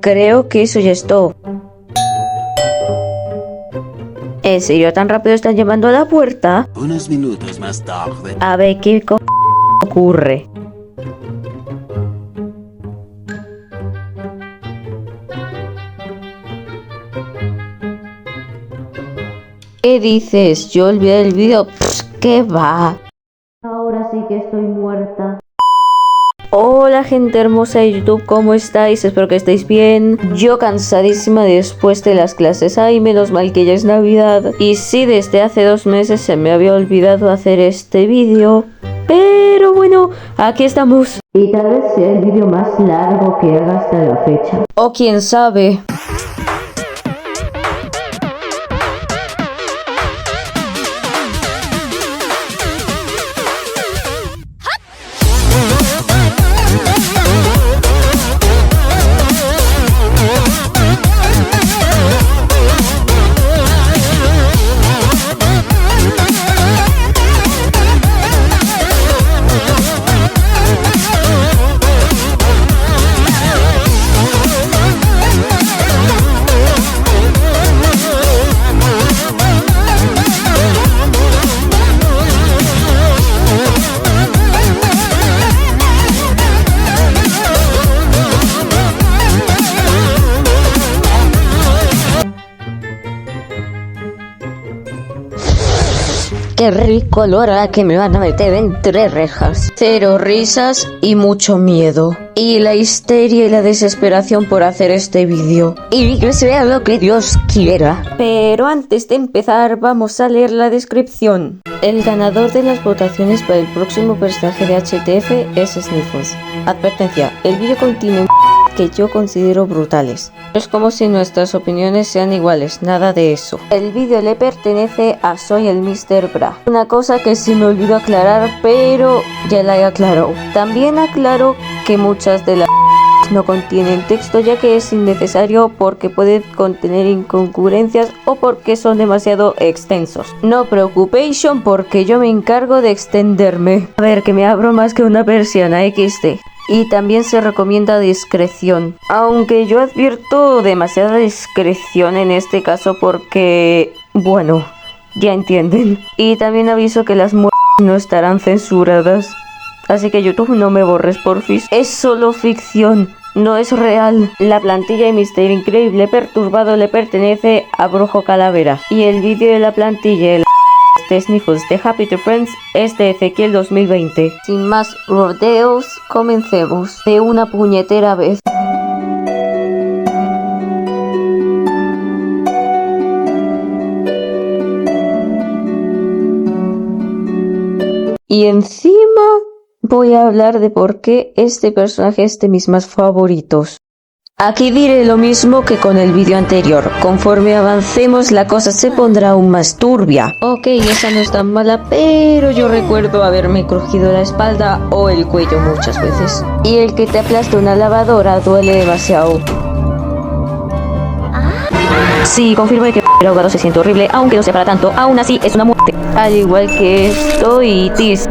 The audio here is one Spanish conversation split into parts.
creo que eso ya es todo. ¿En serio tan rápido están llamando a la puerta? Unos minutos más tarde. A ver qué ocurre. ¿Qué dices? Yo olvidé el vídeo. ¿Qué va? Ahora sí que estoy muerta. Hola gente hermosa de YouTube, ¿cómo estáis? Espero que estéis bien. Yo cansadísima después de las clases. Ay, menos mal que ya es Navidad. Y sí, desde hace 2 meses se me había olvidado hacer este vídeo. Pero bueno, aquí estamos. Y tal vez sea el vídeo más largo que haga hasta la fecha. O quién sabe. Qué rico olor a que me van a meter entre rejas. 0 risas y mucho miedo. Y la histeria y la desesperación por hacer este vídeo. Y que sea lo que Dios quiera. Pero antes de empezar vamos a leer la descripción. El ganador de las votaciones para el próximo personaje de HTF es Sniffles. Advertencia, el vídeo contiene que yo considero brutales. Es como si nuestras opiniones sean iguales, nada de eso. El vídeo le pertenece a Soy el Mr. Bra. Una cosa que se me olvidó aclarar, pero ya la he aclarado. También aclaro que muchas de las no contienen texto, ya que es innecesario porque puede contener incongruencias o porque son demasiado extensos. No preocupación porque yo me encargo de extenderme. A ver, que me abro más que una persiana XD. Y también se recomienda discreción, aunque yo advierto demasiada discreción en este caso porque, bueno, ya entienden. Y también aviso que las muertes no estarán censuradas, así que YouTube, no me borres porfis. Es solo ficción, no es real. La plantilla de Mister Increíble Perturbado le pertenece a Brujo Calavera y el vídeo de la plantilla de Sniffles de Happy Tree Friends es de Ezequiel 2020. Sin más rodeos, comencemos de una puñetera vez. Y encima voy a hablar de por qué este personaje es de mis más favoritos. Aquí diré lo mismo que con el vídeo anterior. Conforme avancemos la cosa se pondrá aún más turbia. Ok, esa no es tan mala, pero yo recuerdo haberme crujido la espalda o el cuello muchas veces. Y el que te aplasta una lavadora duele demasiado. Sí, confirmo que el ahogado se siente horrible, aunque no sea para tanto, aún así es una muerte. Al igual que esto y Tis.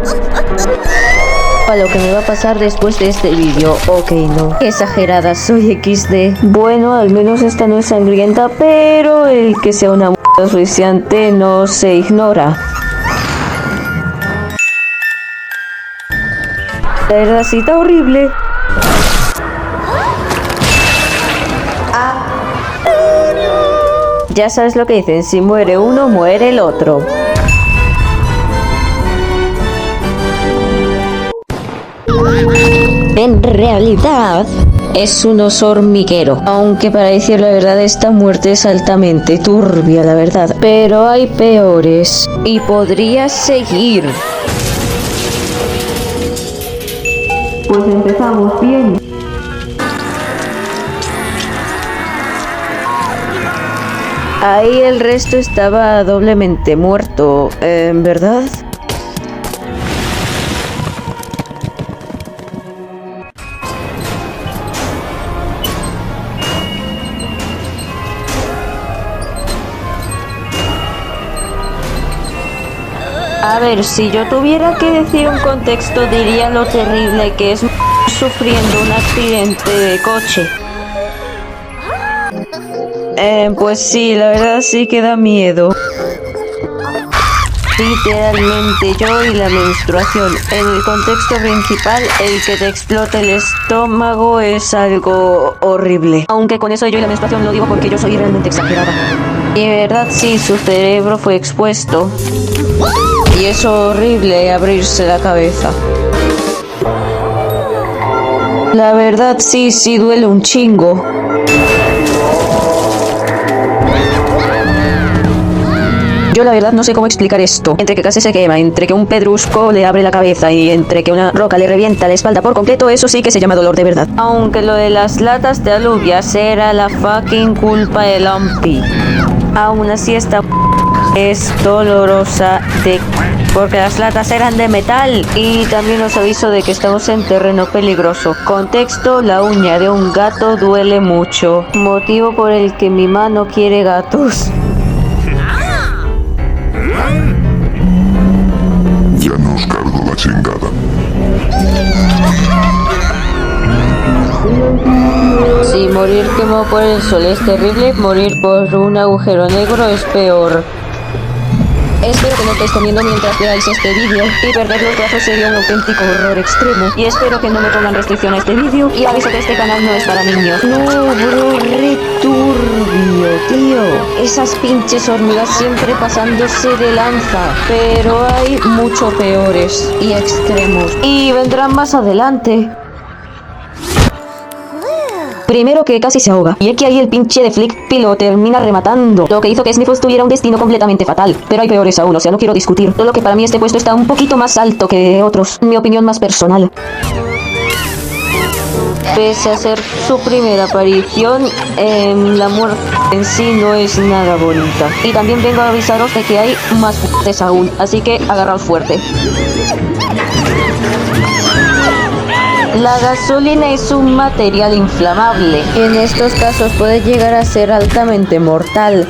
A lo que me va a pasar después de este vídeo. Ok, no. Qué exagerada soy XD. Bueno, al menos esta no es sangrienta, pero el que sea una muerte asfixiante no se ignora. La verdad sí está horrible. Ya sabes lo que dicen, si muere uno, muere el otro. En realidad es un oso hormiguero, aunque para decir la verdad esta muerte es altamente turbia, la verdad. Pero hay peores y podría seguir. Pues empezamos bien. Ahí el resto estaba doblemente muerto, ¿verdad? A ver, si yo tuviera que decir un contexto, diría lo terrible que es sufriendo un accidente de coche. Pues sí, la verdad sí que da miedo. Literalmente yo y la menstruación. En el contexto principal, el que te explote el estómago es algo horrible. Aunque con eso yo y la menstruación lo digo porque yo soy realmente exagerada. Y de verdad sí, su cerebro fue expuesto. Y es horrible abrirse la cabeza. La verdad sí duele un chingo. Yo la verdad no sé cómo explicar esto. Entre que casi se quema, entre que un pedrusco le abre la cabeza y entre que una roca le revienta la espalda por completo, eso sí que se llama dolor de verdad. Aunque lo de las latas de alubias era la fucking culpa de Lumpy. Aún así esta es dolorosa porque las latas eran de metal. Y también os aviso de que estamos en terreno peligroso. Contexto: la uña de un gato duele mucho. Motivo por el que mi mano quiere gatos. Ya nos cargo la chingada. Si morir quemado por el sol es terrible, morir por un agujero negro es peor. Espero que no estéis comiendo mientras veáis este vídeo, y perder los brazos sería un auténtico horror extremo. Y espero que no me pongan restricción a este vídeo, y aviso que este canal no es para niños. No, bro, re turbio, tío. Esas pinches hormigas siempre pasándose de lanza. Pero hay mucho peores y extremos. Y vendrán más adelante. Primero que casi se ahoga, y es que ahí el pinche de Flippy lo termina rematando, lo que hizo que Sniffles tuviera un destino completamente fatal. Pero hay peores aún, o sea, no quiero discutir. Solo que para mí este puesto está un poquito más alto que otros, mi opinión más personal. Pese a ser su primera aparición, la muerte en sí no es nada bonita. Y también vengo a avisaros de que hay más fuertes aún, así que agarraos fuerte. La gasolina es un material inflamable. En estos casos puede llegar a ser altamente mortal.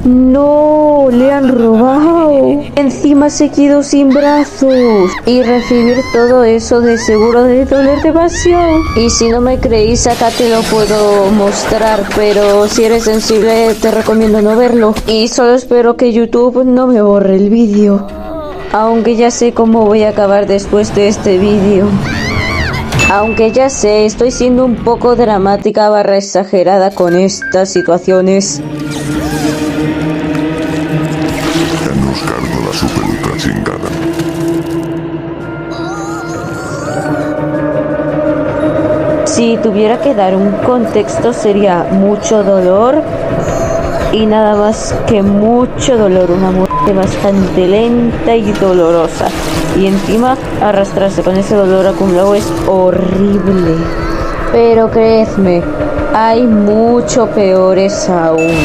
No, le han robado. Encima se quedó sin brazos. Y recibir todo eso de seguro debe doler demasiado. Y si no me creéis, acá te lo puedo mostrar, pero si eres sensible te recomiendo no verlo. Y solo espero que YouTube no me borre el vídeo. Aunque ya sé cómo voy a acabar después de este vídeo. Aunque ya sé, estoy siendo un poco dramática / exagerada con estas situaciones. Ya nos cargo la super ultra chingada. Si tuviera que dar un contexto sería mucho dolor y nada más que mucho dolor, una muerte bastante lenta y dolorosa. Y encima arrastrarse con ese dolor acumulado es horrible. Pero creedme, hay mucho peores aún.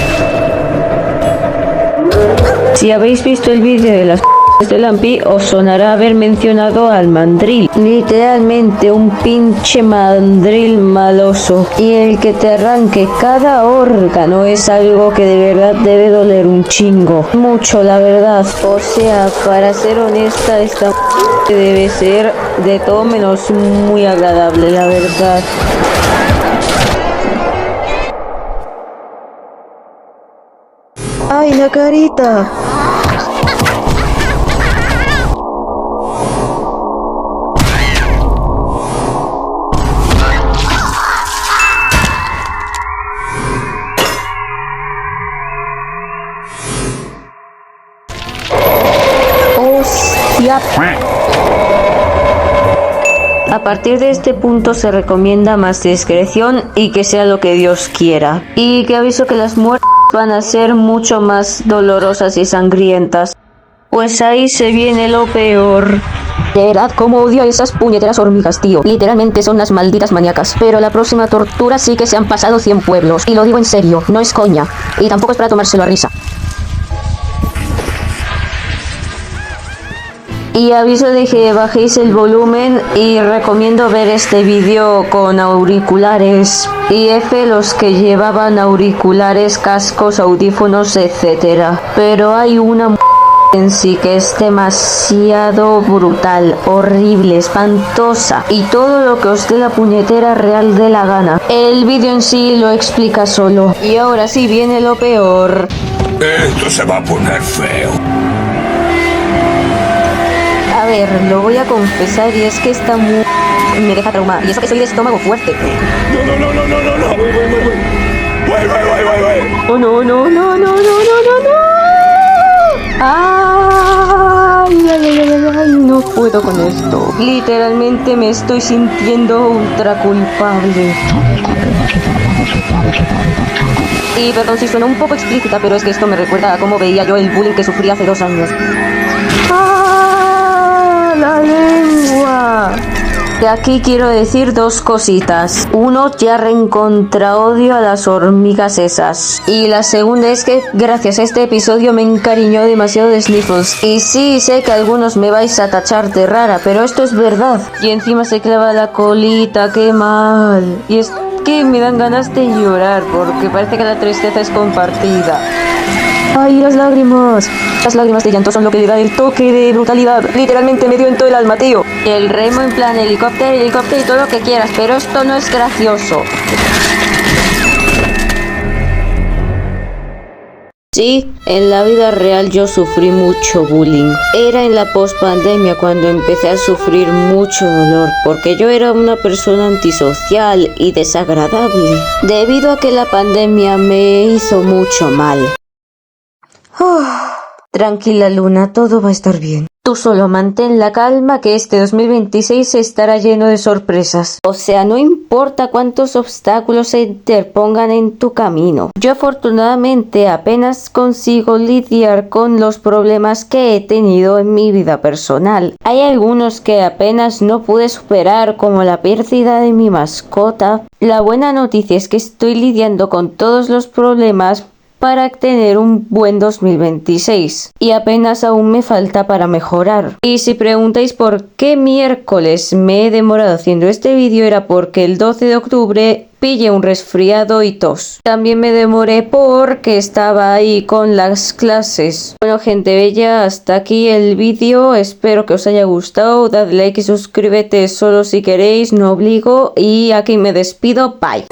Si habéis visto el vídeo de las de Lumpy, os sonará haber mencionado al mandril. Literalmente un pinche mandril maloso. Y el que te arranque cada órgano es algo que de verdad debe doler un chingo. Mucho, la verdad. O sea, para ser honesta, esta debe ser de todo menos muy agradable, la verdad. ¡Ay, la carita! ¡Hostia! A partir de este punto se recomienda más discreción y que sea lo que Dios quiera. Y que aviso que las muertes van a ser mucho más dolorosas y sangrientas. Pues ahí se viene lo peor. De verdad, cómo odio a esas puñeteras hormigas, tío. Literalmente son unas malditas maníacas. Pero la próxima tortura sí que se han pasado 100 pueblos. Y lo digo en serio, no es coña. Y tampoco es para tomárselo a risa. Y aviso de que bajéis el volumen y recomiendo ver este vídeo con auriculares. Y F los que llevaban auriculares, cascos, audífonos, etcétera. Pero hay una en sí, que es demasiado brutal, horrible, espantosa y todo lo que os dé la puñetera real de la gana. El vídeo en sí lo explica solo. Y ahora sí viene lo peor. Esto se va a poner feo. A ver, lo voy a confesar y es que está muy... me deja traumada. Y eso que soy de estómago fuerte. No. Oh, no. Ay, no puedo con esto. Literalmente me estoy sintiendo ultra culpable. Y perdón si suena un poco explícita, pero es que esto me recuerda a cómo veía yo el bullying que sufrí hace 2 años. ¡Ah! ¡La lengua! De aquí quiero decir 2 cositas. Uno, ya reencontra odio a las hormigas esas. Y la segunda es que gracias a este episodio me encariñó demasiado de Sniffles. Y sí, sé que algunos me vais a tachar de rara, pero esto es verdad. Y encima se clava la colita, qué mal. Y es que me dan ganas de llorar porque parece que la tristeza es compartida. ¡Ay, las lágrimas! Las lágrimas de llanto son lo que le da el toque de brutalidad. Literalmente me dio en todo el alma, tío. El remo en plan helicóptero y todo lo que quieras, pero esto no es gracioso. Sí, en la vida real yo sufrí mucho bullying. Era en la pospandemia cuando empecé a sufrir mucho dolor, porque yo era una persona antisocial y desagradable, debido a que la pandemia me hizo mucho mal. Tranquila, Luna, todo va a estar bien. Tú solo mantén la calma, que este 2026 estará lleno de sorpresas. O sea, no importa cuántos obstáculos se interpongan en tu camino. Yo afortunadamente apenas consigo lidiar con los problemas que he tenido en mi vida personal. Hay algunos que apenas no pude superar, como la pérdida de mi mascota. La buena noticia es que estoy lidiando con todos los problemas para tener un buen 2026 y apenas aún me falta para mejorar. Y si preguntáis por qué miércoles me he demorado haciendo este vídeo, era porque el 12 de octubre pillé un resfriado y tos. También me demoré porque estaba ahí con las clases. Bueno, gente bella, hasta aquí el vídeo. Espero que os haya gustado. Dad like y suscríbete solo si queréis, no obligo. Y aquí me despido. Bye.